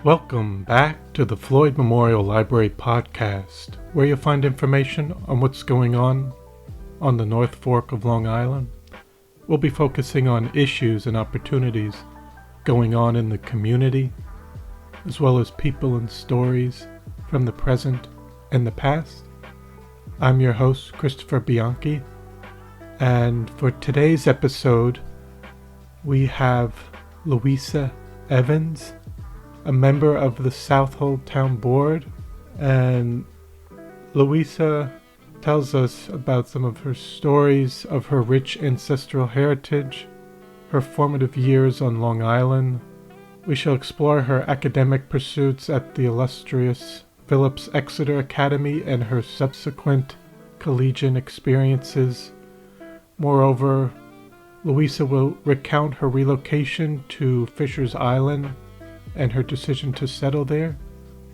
Welcome back to the Floyd Memorial Library podcast, where you'll find information on what's going on the North Fork of Long Island. We'll be focusing on issues and opportunities going on in the community, as well as people and stories from the present and the past. I'm your host, Christopher Bianchi, and for today's episode, we have Louisa Evans, a member of the Southold Town Board, and Louisa tells us about some of her stories of her rich ancestral heritage, her formative years on Long Island. We shall explore her academic pursuits at the illustrious Phillips Exeter Academy and her subsequent collegiate experiences. Moreover, Louisa will recount her relocation to Fisher's Island and her decision to settle there.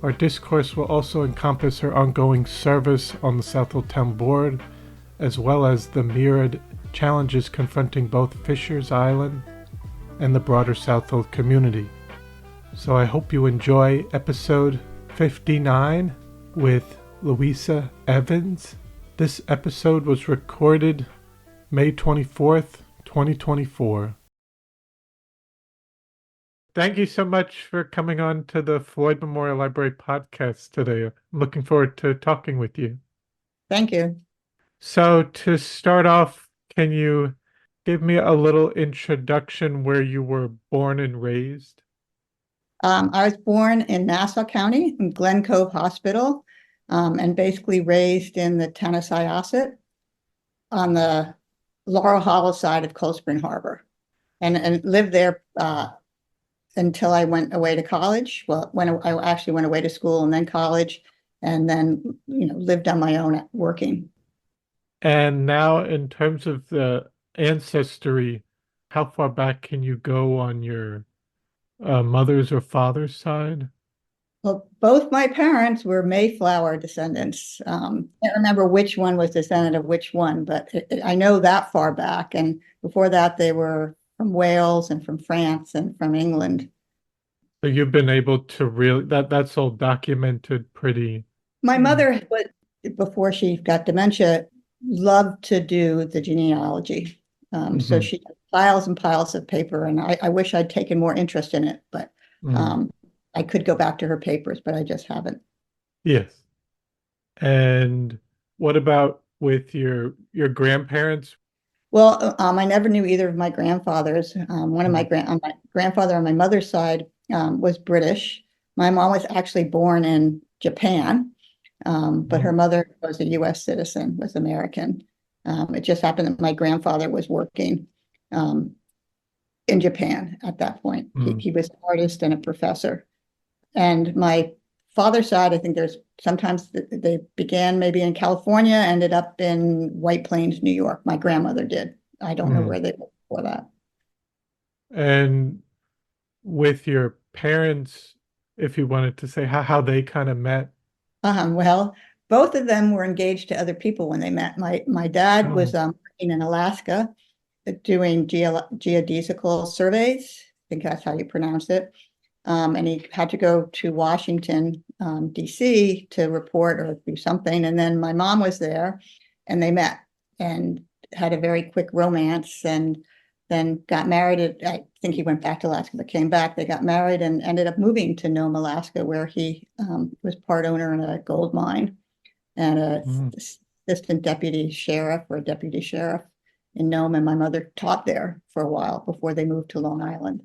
Our discourse will also encompass her ongoing service on the Southold Town Board, as well as the myriad challenges confronting both Fisher's Island and the broader Southold community. So I hope you enjoy episode 59 with Louisa Evans. This episode was recorded May 24th, 2024. Thank you so much for coming on to the Floyd Memorial Library podcast today. I'm looking forward to talking with you. Thank you. So to start off, can you give me a little introduction where you were born and raised? I was born in Nassau County in Glen Cove Hospital, and basically raised in the town of Syosset on the Laurel Hollow side of Cold Spring Harbor, and lived there until I went away to college. Well, when I actually went away to school and then college, and then, lived on my own working. And now in terms of the ancestry, how far back can you go on your mother's or father's side? Well, both my parents were Mayflower descendants. I can't remember which one was descendant of which one, but I know that far back. And before that, they were from Wales and from France and from England. So you've been able to really, that's all documented pretty. My mother, before she got dementia, loved to do the genealogy. So she had piles and piles of paper, and I wish I'd taken more interest in it, but I could go back to her papers, but I just haven't. Yes. And what about with your grandparents? Well, I never knew either of my grandfathers. One of my grandfather on my mother's side was British. My mom was actually born in Japan, but her mother was a U.S. citizen, was American. It just happened that my grandfather was working in Japan at that point. He was an artist and a professor. And my father's side, I think there's sometimes they began maybe in California, ended up in White Plains, New York. My grandmother did. I don't know where they were before that. And with your parents, if you wanted to say how they kind of met. Well, both of them were engaged to other people when they met. My dad was working in Alaska doing geodesical surveys. I think that's how you pronounce it. And he had to go to Washington, D.C. to report or do something. And then my mom was there, and they met and had a very quick romance, and then got married. I think he went back to Alaska, but came back. They got married and ended up moving to Nome, Alaska, where he was part owner in a gold mine and a assistant deputy sheriff or a deputy sheriff in Nome. And my mother taught there for a while before they moved to Long Island.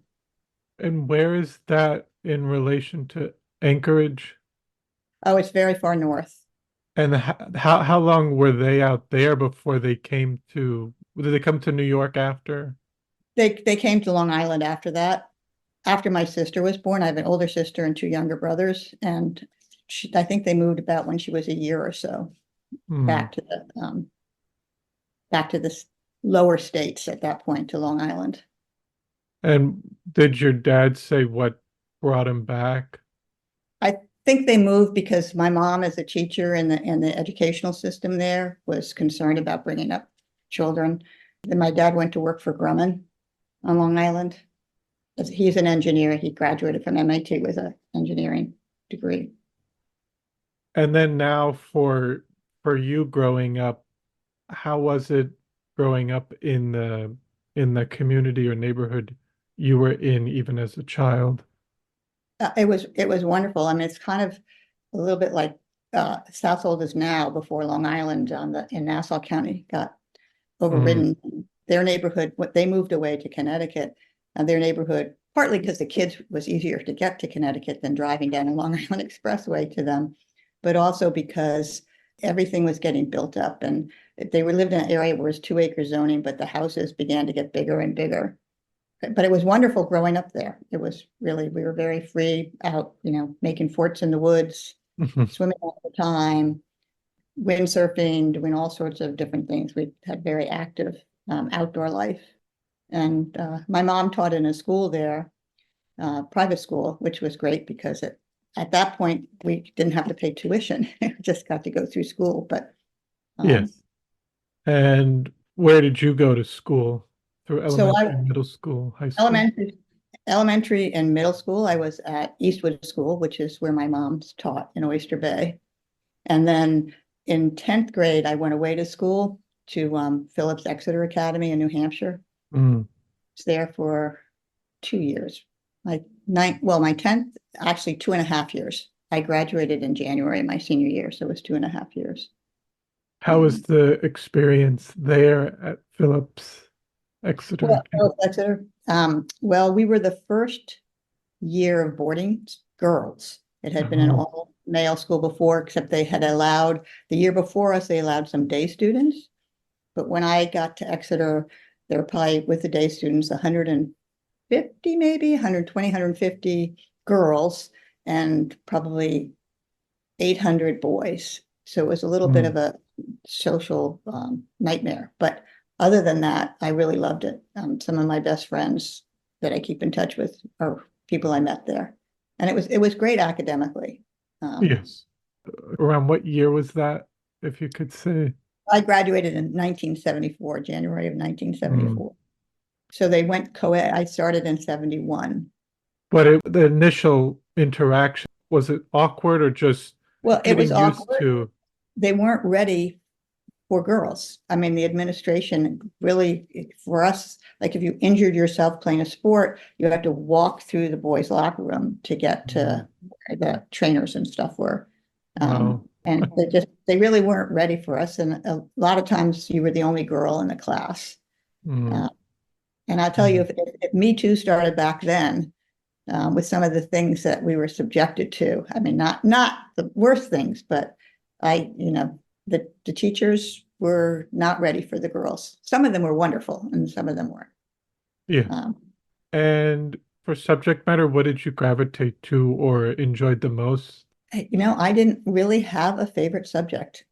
And where is that in relation to Anchorage? Oh, it's very far north. And how long were they out there before they came to, did they come to New York after? They came to Long Island after that. After my sister was born, I have an older sister and two younger brothers. And I think they moved about when she was a year or so back to the lower states at that point, to Long Island. And did your dad say what brought him back? I think they moved because my mom, as a teacher in the educational system there, was concerned about bringing up children. Then my dad went to work for Grumman on Long Island. He's an engineer. He graduated from MIT with an engineering degree. And then now for you growing up, how was it growing up in the community or neighborhood you were in even as a child? It was wonderful. I mean, it's kind of a little bit like Southold is now before Long Island in Nassau County got overridden. Their neighborhood, what they moved away to Connecticut, and their neighborhood, partly because the kids was easier to get to Connecticut than driving down the Long Island Expressway to them, but also because everything was getting built up, and they were lived in an area where it was 2-acre zoning, but the houses began to get bigger and bigger. But it was wonderful growing up there. It was really, we were very free out, making forts in the woods, swimming all the time, windsurfing, doing all sorts of different things. We had very active outdoor life. And my mom taught in a school there, private school, which was great because at that point we didn't have to pay tuition. We just got to go through school. But Yes. And where did you go to school? Through so elementary, middle school, high school? elementary and middle school, I was at Eastwood School, which is where my mom's taught in Oyster Bay. And then in 10th grade, I went away to school to Phillips Exeter Academy in New Hampshire. Mm. Was there for 2 years. My 10th, actually 2.5 years. I graduated in January, my senior year, so it was 2.5 years. How was the experience there at Phillips Exeter? Well, Phillips Exeter. Well, we were the first year of boarding girls. It had been an all-male school before, except they had allowed, the year before us, they allowed some day students. But when I got to Exeter, there were probably, with the day students, 150, maybe 120, 150 girls, and probably 800 boys. So it was a little bit of a social nightmare. But other than that, I really loved it. Some of my best friends that I keep in touch with are people I met there. And it was great academically. Yes. Around what year was that, if you could say? I graduated in 1974, January of 1974. So they went co-ed. I started in 71. But the initial interaction, was it awkward or just Well, it was getting used awkward. to? They weren't ready for girls. I mean, the administration really, for us, like if you injured yourself playing a sport, you had to walk through the boys' locker room to get to where the trainers and stuff were. And they really weren't ready for us. And a lot of times you were the only girl in the class. And I'll tell you, if Me Too started back then, with some of the things that we were subjected to, I mean, not the worst things, but the teachers were not ready for the girls. Some of them were wonderful and some of them weren't. Yeah. And for subject matter, what did you gravitate to or enjoyed the most? I didn't really have a favorite subject.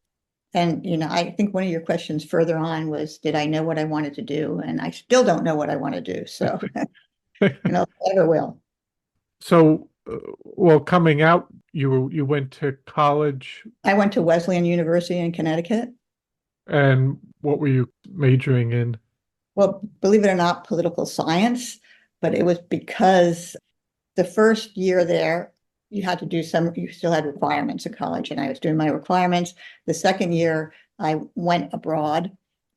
And, I think one of your questions further on was, did I know what I wanted to do? And I still don't know what I want to do. So, never will. So, coming out, you went to college. I went to Wesleyan University in Connecticut. And what were you majoring in? Well, believe it or not, political science, but it was because the first year there, you still had requirements in college, and I was doing my requirements. The second year, I went abroad.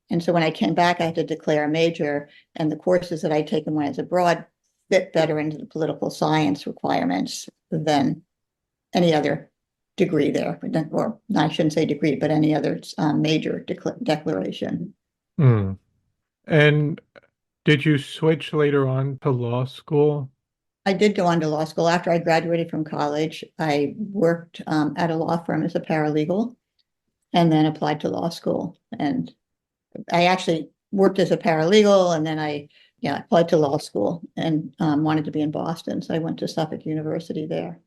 And so when I came back, I had to declare a major, and the courses that I'd taken when I was abroad fit better into the political science requirements than any other degree there, or I shouldn't say degree, but any other major declaration. And did you switch later on to law school? I did go on to law school. After I graduated from college, I worked at a law firm as a paralegal and then applied to law school. And I actually worked as a paralegal, and then I applied to law school and wanted to be in Boston. So I went to Suffolk University there.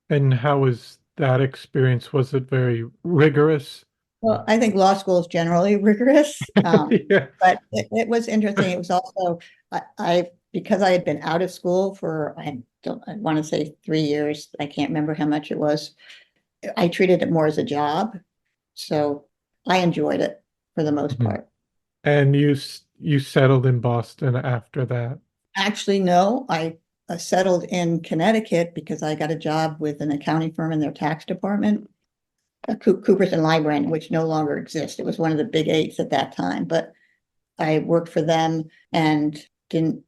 And how was that experience? Was it very rigorous? Well, I think law school is generally rigorous, Yeah. but it was interesting. It was also, because I had been out of school I want to say 3 years. I can't remember how much it was. I treated it more as a job. So I enjoyed it for the most part. And you settled in Boston after that. Actually, no, I settled in Connecticut because I got a job with an accounting firm in their tax department, Coopers and Lybrand, which no longer exists. It was one of the big eights at that time, but I worked for them and didn't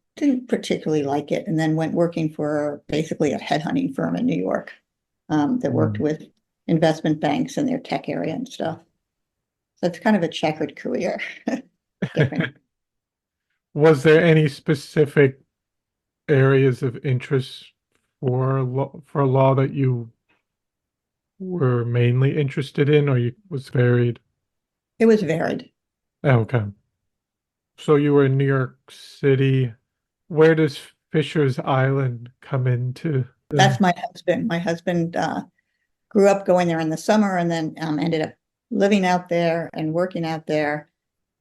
particularly like it, and then went working for basically a headhunting firm in New York that worked with investment banks in their tech area and stuff. So it's kind of a checkered career. Different. Was there any specific areas of interest for law that you were mainly interested in, or you was varied? It was varied. Oh, okay. So you were in New York City. Where does Fisher's Island come into? That's my husband. My husband grew up going there in the summer and then ended up living out there and working out there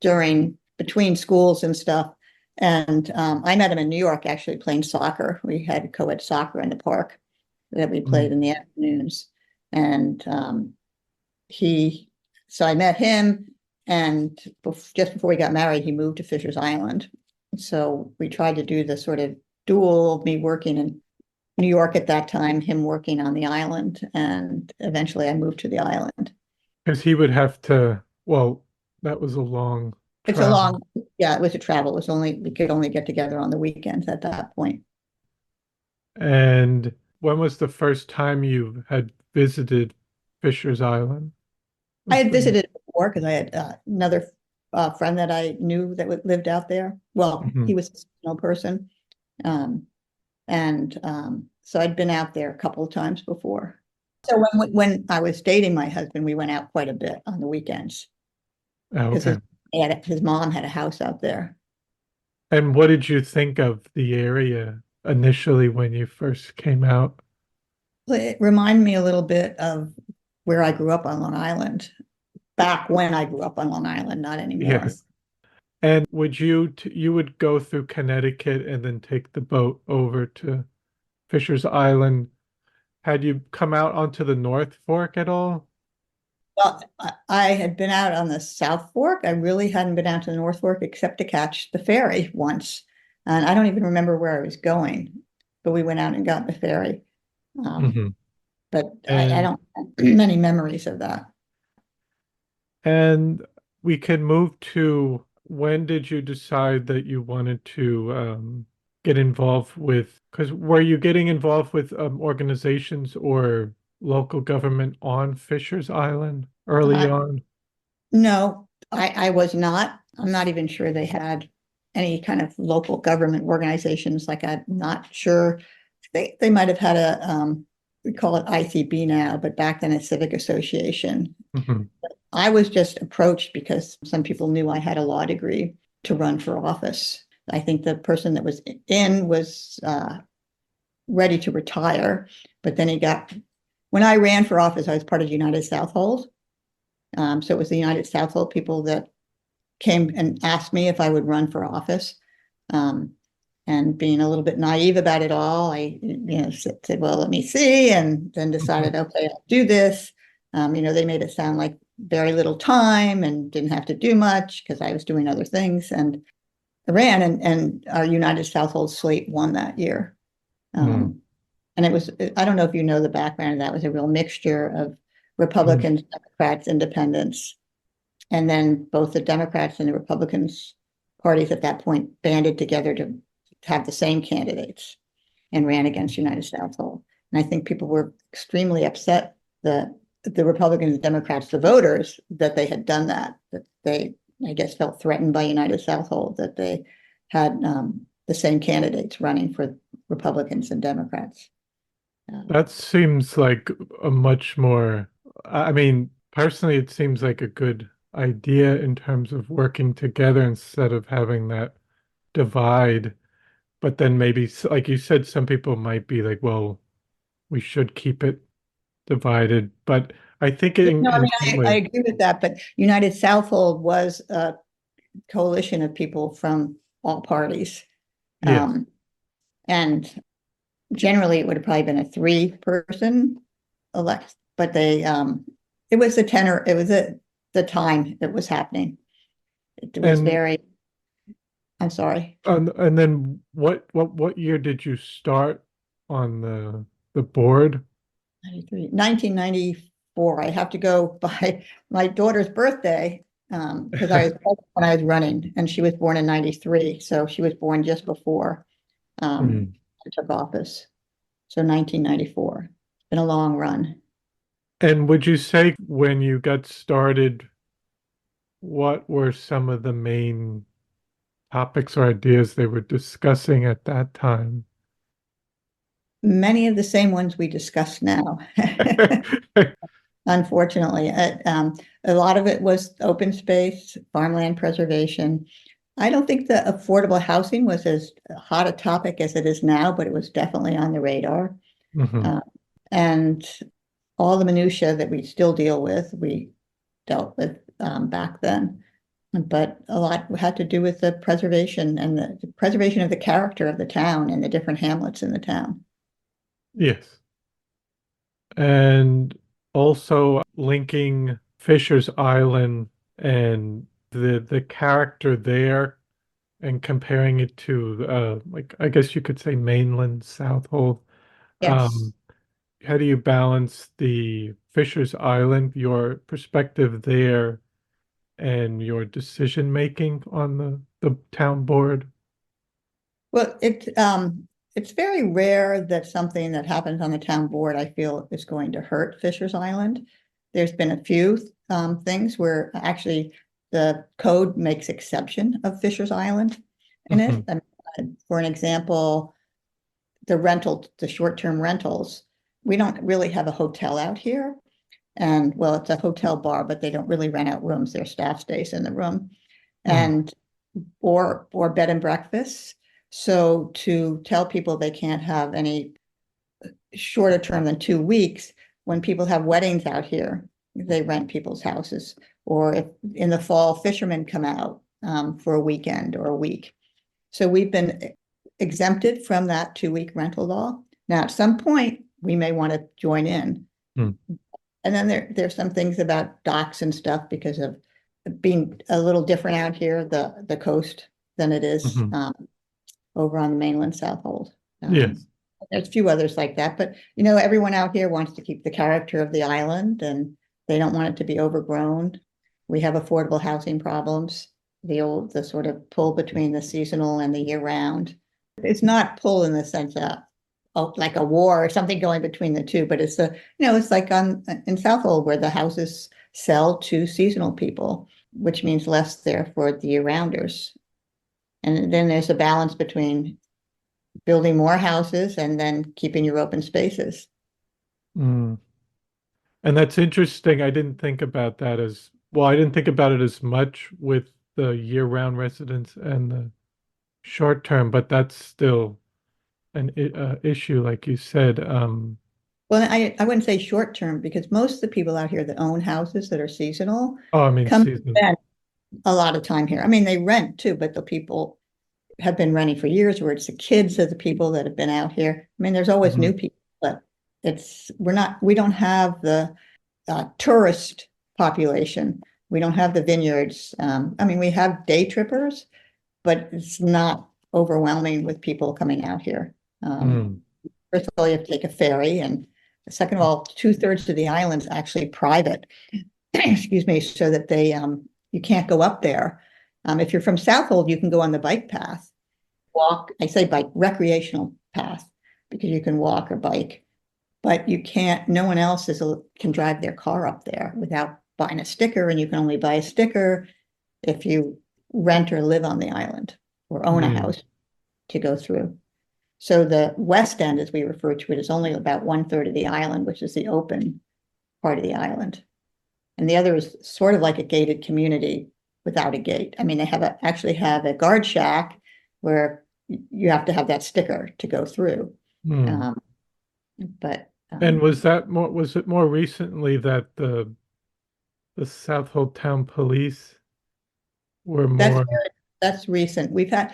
between schools and stuff. And I met him in New York actually playing soccer. We had co-ed soccer in the park that we played in the afternoons. And so I met him, and just before we got married, he moved to Fisher's Island. So we tried to do the sort of dual, me working in New York at that time, him working on the island, and eventually I moved to the island. Because he would have to, well, that was a long It's travel. a long, yeah, it was a travel. We could only get together on the weekends at that point. And when was the first time you had visited Fisher's Island? I had visited before because I had another friend that I knew that lived out there. Well, he was a seasonal person. So I'd been out there a couple of times before. So when I was dating my husband, we went out quite a bit on the weekends. Oh, because okay. his mom had a house out there. And what did you think of the area initially when you first came out? It reminded me a little bit of where I grew up on Long Island, back when I grew up on Long Island, not anymore. Yes. And would you would go through Connecticut and then take the boat over to Fisher's Island? Had you come out onto the North Fork at all? Well, I had been out on the South Fork. I really hadn't been out to the North Fork except to catch the ferry once. And I don't even remember where I was going, but we went out and got the ferry. But I don't have many memories of that. And we can move to, when did you decide that you wanted to get involved with, because were you getting involved with organizations or local government on Fisher's Island early on? No, I was not. I'm not even sure they had any kind of local government organizations. Like, I'm not sure. They might have had we call it ICB now, but back then a civic association. I was just approached because some people knew I had a law degree to run for office. I think the person that was in was ready to retire, but then when I ran for office, I was part of United Southold. So it was the United Southold people that came and asked me if I would run for office. And being a little bit naive about it all, I said, well, let me see, and then decided, okay, I'll do this. They made it sound like very little time and didn't have to do much because I was doing other things. And I ran, and our United Southold slate won that year. And it was, I don't know if you know the background of that, was a real mixture of Republicans, Democrats, Independents. And then both the Democrats and the Republicans parties at that point banded together to have the same candidates and ran against United Southold. And I think people were extremely upset, the Republicans and Democrats, the voters, that they had done that they, I guess, felt threatened by United Southold, that they had the same candidates running for Republicans and Democrats. That seems like a much more, I mean, personally, it seems like a good idea in terms of working together instead of having that divide. But then maybe, like you said, some people might be like, well, we should keep it divided. But I think I agree with that. But United Southold was a coalition of people from all parties. Yeah. And generally it would have probably been a 3-person elect, but it was the tenor, it was the time it was happening. It was And very, I'm sorry. and then what year did you start on the board? 1994. I have to go by my daughter's birthday because I was pregnant when I was running, and she was born in 93. So she was born just before Mm. I took office. So 1994. It's been a long run. And would you say when you got started, what were some of the main topics or ideas they were discussing at that time? Many of the same ones we discuss now. Unfortunately, a lot of it was open space, farmland preservation. I don't think the affordable housing was as hot a topic as it is now, but it was definitely on the radar. Hmm. Uh, and all the minutia that we still deal with, we dealt with back then. But a lot had to do with the preservation and the preservation of the character of the town and the different hamlets in the town. Yes. And also linking Fisher's Island and the character there and comparing it to like I guess you could say mainland Southold. Yes. Um, how do you balance the Fisher's Island, your perspective there, and your decision making on the town board? Well, it's very rare that something that happens on the town board, I feel, is going to hurt Fisher's Island. There's been a few things where actually the code makes exception of Fisher's Island in it. Hmm. For an example, the short-term rentals, we don't really have a hotel out here. And well, it's a hotel bar, but they don't really rent out rooms. Their staff stays in the room. Mm. And or bed and breakfasts. So to tell people they can't have any shorter term than 2 weeks, when people have weddings out here, they rent people's houses. Or if in the fall, fishermen come out for a weekend or a week. So we've been exempted from that 2-week rental law. Now, at some point, we may want to join in. Mm. And then there's some things about docks and stuff because of being a little different out here, the coast, than it is Hmm. over on the mainland Southold. Yes. There's a few others like that, but everyone out here wants to keep the character of the island and they don't want it to be overgrown. We have affordable housing problems, the sort of pull between the seasonal and the year round. It's not pull in the sense of like a war or something going between the two, but it's like in Southold where the houses sell to seasonal people, which means less there for the year rounders. And then there's a balance between building more houses and then keeping your open spaces. Mm. And that's interesting. I didn't think about that as well. I didn't think about it as much with the year-round residents and the short term, but that's still an issue, like you said. Well, I wouldn't say short term because most of the people out here that own houses that are seasonal Oh, I mean, come to season. spend a lot of time here. I mean, they rent too, but the people have been renting for years, where it's the kids of the people that have been out here. I mean, there's always Mhm. new people, but we don't have the tourist population. We don't have the vineyards. I mean, we have day trippers, but it's not overwhelming with people coming out here. Mm. First of all, you have to take a ferry, and second of all, 2/3 of the island's actually private. Excuse me, so that you can't go up there. If you're from Southold, you can go on the bike path, walk. I say bike, recreational path, because you can walk or bike, but you can't. No one else can drive their car up there without buying a sticker, and you can only buy a sticker if you rent or live on the island or own a Mm. house to go through. So the west end, as we refer to it, is only about 1/3 of the island, which is the open part of the island. And the other is sort of like a gated community without a gate. I mean, they actually have a guard shack where you have to have that sticker to go through. Mm. Um, but And was it more recently that the Southold Town Police were that's more? that's recent. We've had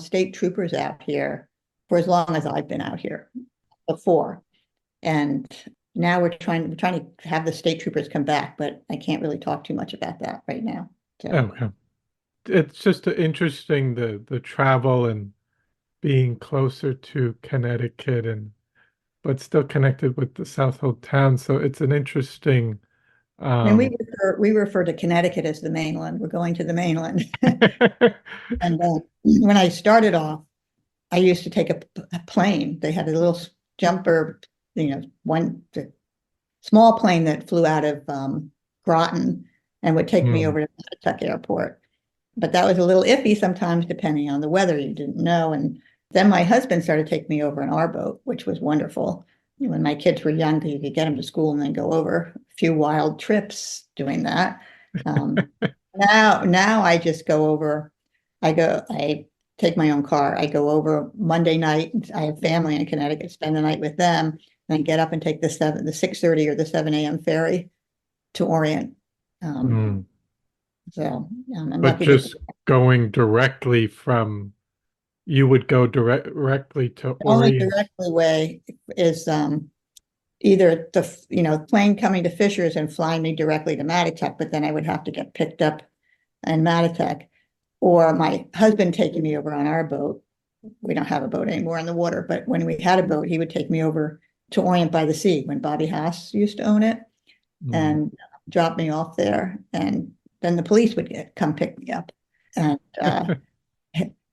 state troopers out here for as long as I've been out here before. And now we're trying to have the state troopers come back, but I can't really talk too much about that right now. So Okay. It's just interesting the travel and being closer to Connecticut and but still connected with the Southold Town. So it's an interesting I mean, um we refer to Connecticut as the mainland. We're going to the mainland. And when I started off, I used to take a plane. They had a little jumper, one small plane that flew out of Groton and would take me Hmm. over to Tuck Airport. But that was a little iffy sometimes, depending on the weather. You didn't know. And then my husband started taking me over in our boat, which was wonderful. When my kids were young, because you could get them to school and then go over a few wild trips doing that. Now I just go over. I take my own car. I go over Monday night. I have family in Connecticut, spend the night with them, then get up and take the 6:30 or the 7 a.m. ferry to Orient. Hmm. I'm But lucky that just going directly from you would go directly to the only Orient. directly way is either the plane coming to Fishers and flying me directly to Mattituck, but then I would have to get picked up in Mattituck, or my husband taking me over on our boat. We don't have a boat anymore on the water, but when we had a boat, he would take me over to Orient by the Sea when Bobby Haas used to own it Hmm. and drop me off there. And then the police would come pick me up. And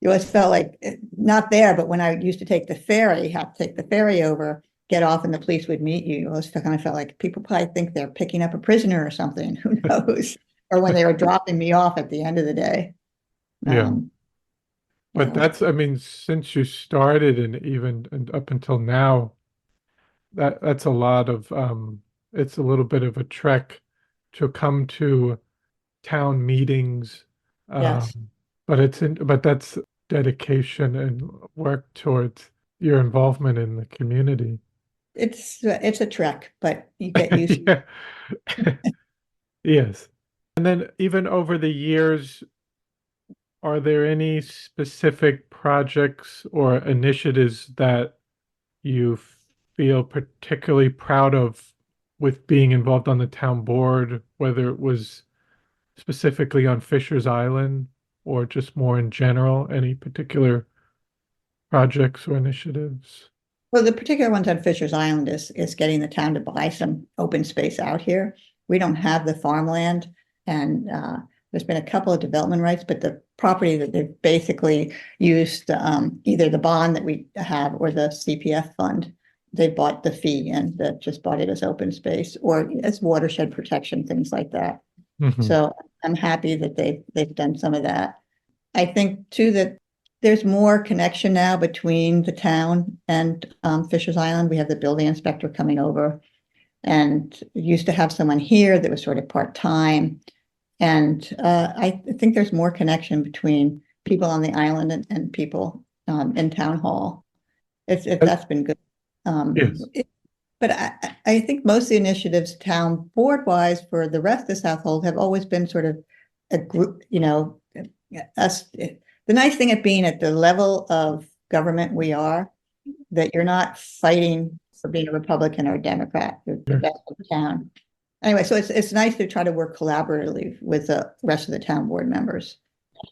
you always felt like not there, but when I used to take the ferry, have to take the ferry over, get off, and the police would meet you. You always kind of felt like people probably think they're picking up a prisoner or something. Who knows? Or when they were dropping me off at the end of the day. Yeah. Um, But so that's, I mean, since you started and even and up until now, that's a lot of it's a little bit of a trek to come to town meetings. yes, But but that's dedication and work towards your involvement in the community. it's a trek, but you get used. Yeah. Yes. And then even over the years, are there any specific projects or initiatives that you feel particularly proud of with being involved on the town board, whether it was specifically on Fisher's Island or just more in general, any particular projects or initiatives? Well, the particular ones on Fisher's Island is getting the town to buy some open space out here. We don't have the farmland, and there's been a couple of development rights, but the property that they've basically used, either the bond that we have or the CPF fund, they bought the fee and just bought it as open space or as watershed protection, things like that. Hmm. So I'm happy that they've done some of that. I think too that there's more connection now between the town and Fisher's Island. We have the building inspector coming over, and used to have someone here that was sort of part-time. And I think there's more connection between people on the island and people in town hall. That's been good. Um, Yes. it- but I think most of the initiatives town board wise for the rest of Southold have always been sort of a group, us. The nice thing of being at the level of government we are, that you're not fighting for being a Republican or a Democrat. You're the Sure. best of the town. Anyway, so it's nice to try to work collaboratively with the rest of the town board members.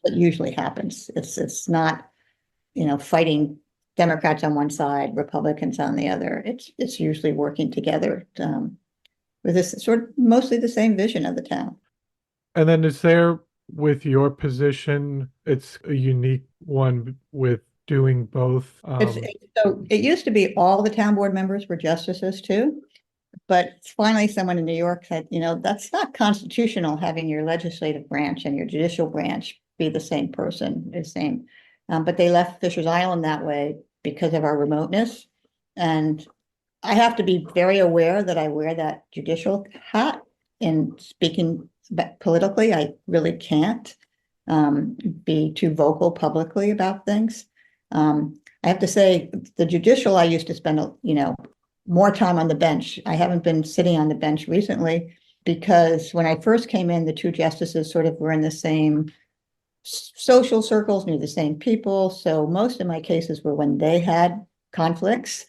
That usually happens. It's not, fighting Democrats on one side, Republicans on the other. It's usually working together with this sort of mostly the same vision of the town. And then is there, with your position, it's a unique one with doing both. So it used to be all the town board members were justices too. But finally, someone in New York said, that's not constitutional having your legislative branch and your judicial branch be the same person, the same. But they left Fisher's Island that way because of our remoteness. And I have to be very aware that I wear that judicial hat in speaking politically. I really can't be too vocal publicly about things. I have to say, the judicial, I used to spend, more time on the bench. I haven't been sitting on the bench recently because when I first came in, the two justices sort of were in the same social circles, knew the same people. So most of my cases were when they had conflicts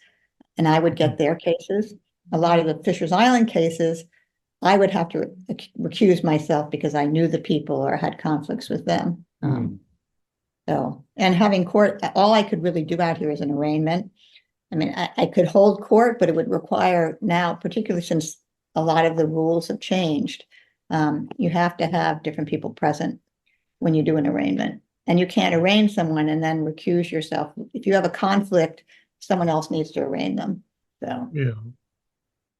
and I would get their cases. A lot of the Fisher's Island cases, I would have to recuse myself because I knew the people or had conflicts with them. And having court, all I could really do out here is an arraignment. I mean, I could hold court, but it would require now, particularly since a lot of the rules have changed, you have to have different people present when you do an arraignment. And you can't arraign someone and then recuse yourself. If you have a conflict, someone else needs to arraign them. So Yeah.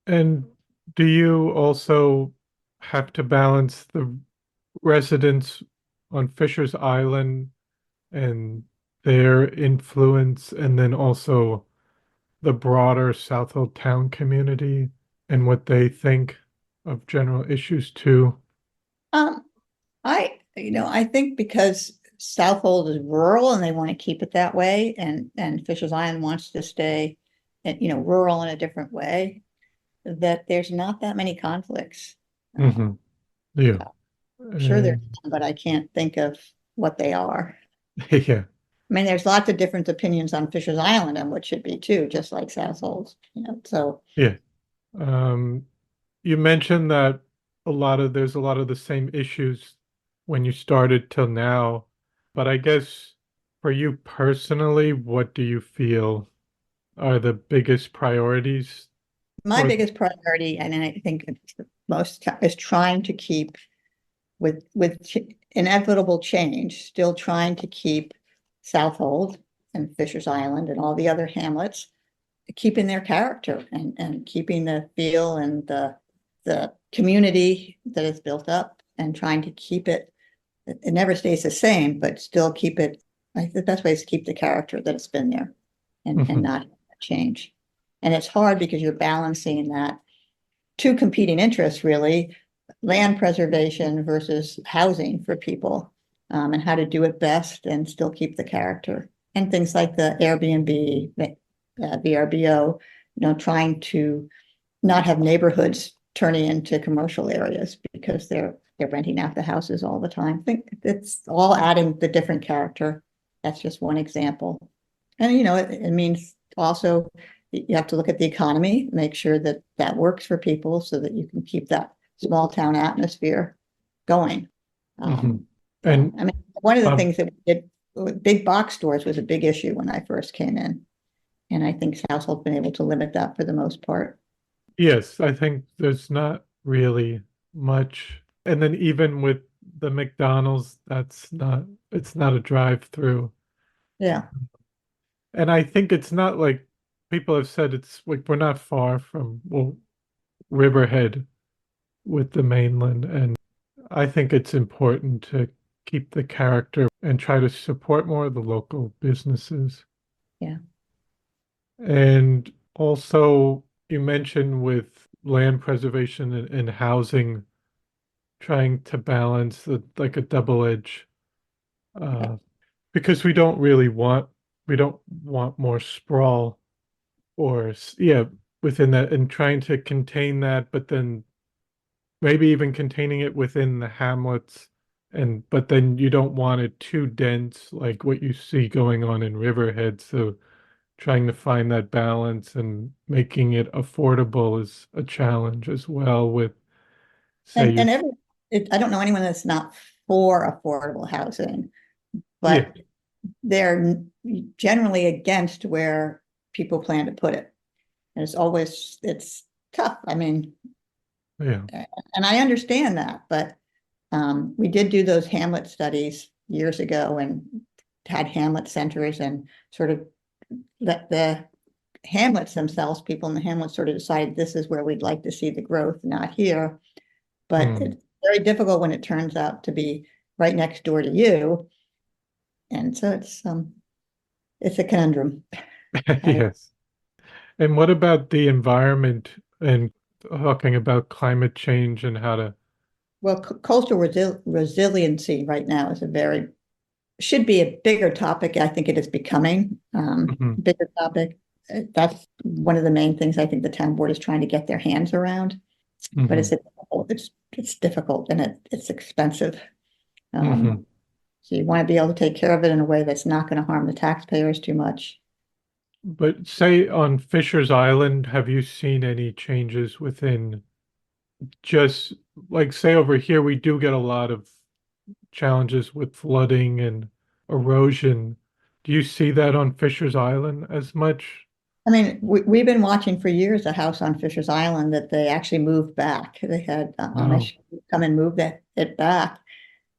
And do you also have to balance the residents on Fisher's Island and their influence, and then also the broader Southold Town community and what they think of general issues too? um, I think because Southold is rural and they want to keep it that way, and Fisher's Island wants to stay, rural in a different way, that there's not that many conflicts. Mm-hmm. Yeah. Sure, there's some, but I can't think of what they are. Yeah. I mean, there's lots of different opinions on Fisher's Island and what should be too, just like Southold, so. Yeah. Um, you mentioned that there's a lot of the same issues when you started till now, but I guess for you personally, what do you feel are the biggest priorities? My Or, biggest priority, and I think it's the most, is trying to keep with inevitable change, still trying to keep Southold and Fisher's Island and all the other hamlets, keeping their character and keeping the feel and the community that is built up and trying to keep it. It never stays the same, but still keep it. I think the best way is to keep the character that it's been there and Mhm. not change. And it's hard because you're balancing that two competing interests, really, land preservation versus housing for people, and how to do it best and still keep the character. And things like the Airbnb, VRBO, trying to not have neighborhoods turning into commercial areas because they're renting out the houses all the time. I think it's all adding the different character. That's just one example. And, it means also you have to look at the economy, make sure that that works for people so that you can keep that small town atmosphere going. Mhm. So, And I mean, one of the um, things that we did with big box stores was a big issue when I first came in. And I think Household's been able to limit that for the most part. yes, I think there's not really much. And then even with the McDonald's, it's not a drive-through. Yeah. And I think it's not like people have said it's like we're not far from, well, Riverhead with the mainland. And I think it's important to keep the character and try to support more of the local businesses. Yeah. And also, you mentioned with land preservation and housing, trying to balance like a double edge, Yeah. uh, because we don't want more sprawl or, yeah, within that, and trying to contain that, but then maybe even containing it within the hamlets. But then you don't want it too dense, like what you see going on in Riverhead. So trying to find that balance and making it affordable is a challenge as well with, say, And I don't know anyone that's not for affordable housing, yeah, but they're generally against where people plan to put it. And it's tough. I mean, yeah, and I understand that, but we did do those Hamlet studies years ago and had Hamlet centers and sort of let the Hamlets themselves, people in the Hamlets sort of decided this is where we'd like to see the growth, not here. But mm, it's very difficult when it turns out to be right next door to you. And so it's a conundrum. yes. And what about the environment and talking about climate change and how to, Well, coastal resiliency right now is should be a bigger topic. I think it is becoming mhm, bigger topic. That's one of the main things I think the town board is trying to get their hands around. But mhm, it's difficult and it's expensive. mhm. Um, So you want to be able to take care of it in a way that's not going to harm the taxpayers too much. But say on Fisher's Island, have you seen any changes within just like say over here we do get a lot of challenges with flooding and erosion. Do you see that on Fisher's Island as much? I mean, we've been watching for years a house on Fisher's Island that they actually moved back. They had Oh, Amish come and move it back.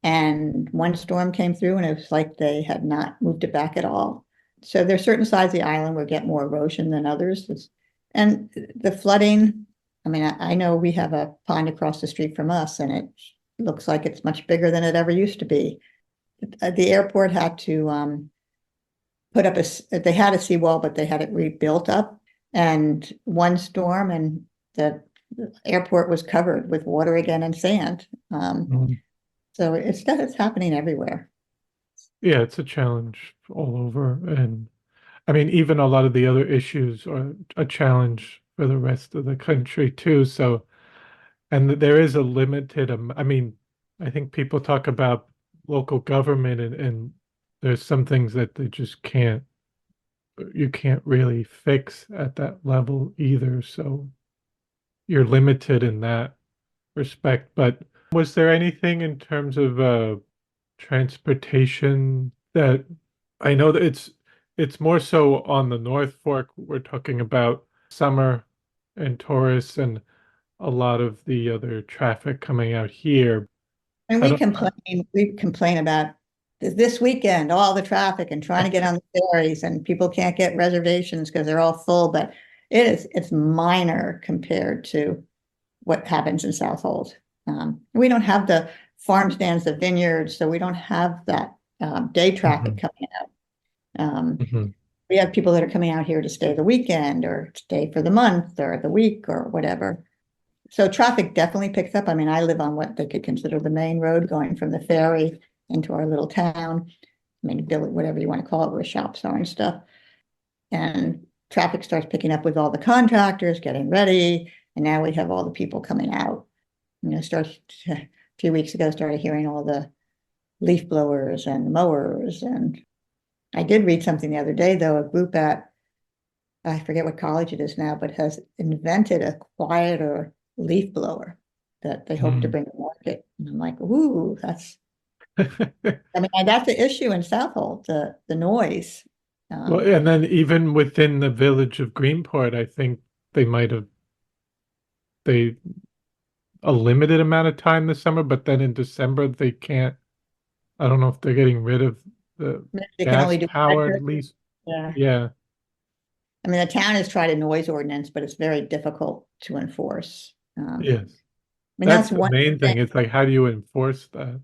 And one storm came through and it was like they had not moved it back at all. So there's certain sides of the island where get more erosion than others. And the flooding, I mean, I know we have a pond across the street from us and it looks like it's much bigger than it ever used to be. The airport had to put up they had a seawall, but they had it rebuilt up. And one storm and the airport was covered with water again and sand. mm. So it's happening everywhere. Yeah, it's a challenge all over. And I mean, even a lot of the other issues are a challenge for the rest of the country too. So, and there is a limited, I mean, I think people talk about local government and there's some things that they just can't, you can't really fix at that level either. So you're limited in that respect. But was there anything in terms of transportation that I know that it's more so on the North Fork. We're talking about summer and tourists and a lot of the other traffic coming out here. And I don't. we complain about this weekend, all the traffic and trying to get on the ferries and people can't get reservations because they're all full, but it's minor compared to what happens in Southold. We don't have the farm stands, the vineyards, so we don't have that day traffic Mhm, coming out. Um, mhm, we have people that are coming out here to stay the weekend or stay for the month or the week or whatever. So traffic definitely picks up. I mean, I live on what they could consider the main road going from the ferry into our little town. I mean, village, whatever you want to call it, where shops are and stuff. And traffic starts picking up with all the contractors getting ready. And now we have all the people coming out. You know, a few weeks ago, started hearing all the leaf blowers and mowers. And I did read something the other day, though, a group I forget what college it is now, but has invented a quieter leaf blower that they hope to mm. bring to market. And I'm like, ooh, I mean, that's the issue in Southold, the noise. Well, Um, and then even within the village of Greenport, I think they might have they a limited amount of time this summer, but then in December they can't. I don't know if they're getting rid of the they can gas only do powered electric. least. Yeah. Yeah. I mean, the town has tried a noise ordinance, but it's very difficult to enforce. Yes. I mean, That's that's the one main thing. thing. It's like, how do you enforce that?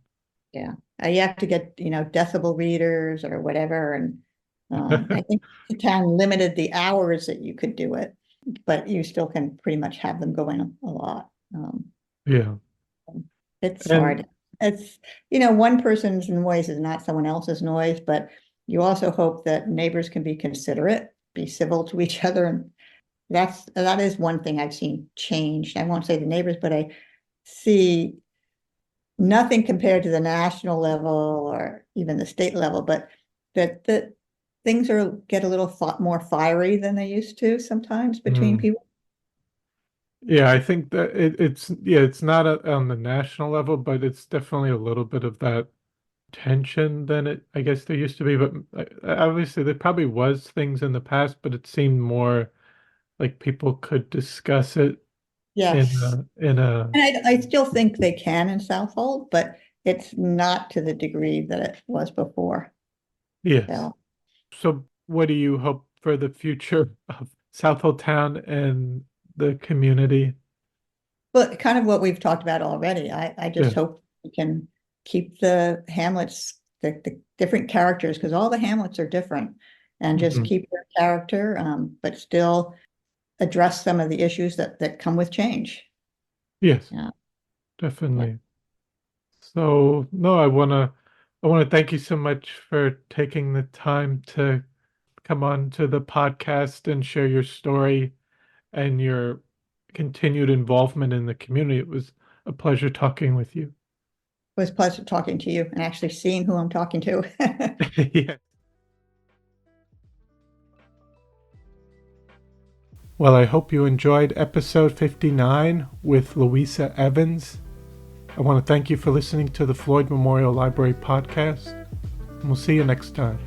Yeah. You have to get, decibel readers or whatever. And I think the town limited the hours that you could do it, but you still can pretty much have them going a lot. Yeah. It's And hard. It's, one person's noise is not someone else's noise, but you also hope that neighbors can be considerate, be civil to each other. And that is one thing I've seen changed. I won't say the neighbors, but I see nothing compared to the national level or even the state level, but that things get a little more fiery than they used to sometimes between mm, people. yeah, I think that it's yeah, it's not on the national level, but it's definitely a little bit of that tension than I guess there used to be. But obviously, there probably was things in the past, but it seemed more like people could discuss it Yes. in a And I still think they can in Southold, but it's not to the degree that it was before. yes. So, So, what do you hope for the future of Southold Town and the community? but kind of what we've talked about already. I just Yeah. hope we can keep the hamlets, the different characters, because all the hamlets are different, and just Mhm. keep their character, but still address some of the issues that come with change. Yes, Yeah. Yeah. definitely. So, no, I want to thank you so much for taking the time to come on to the podcast and share your story and your continued involvement in the community. It was a pleasure talking with you. was a pleasure talking to you and actually seeing who I'm talking to. Yeah. Well, I hope you enjoyed episode 59 with Louisa Evans. I want to thank you for listening to the Floyd Memorial Library podcast, and we'll see you next time.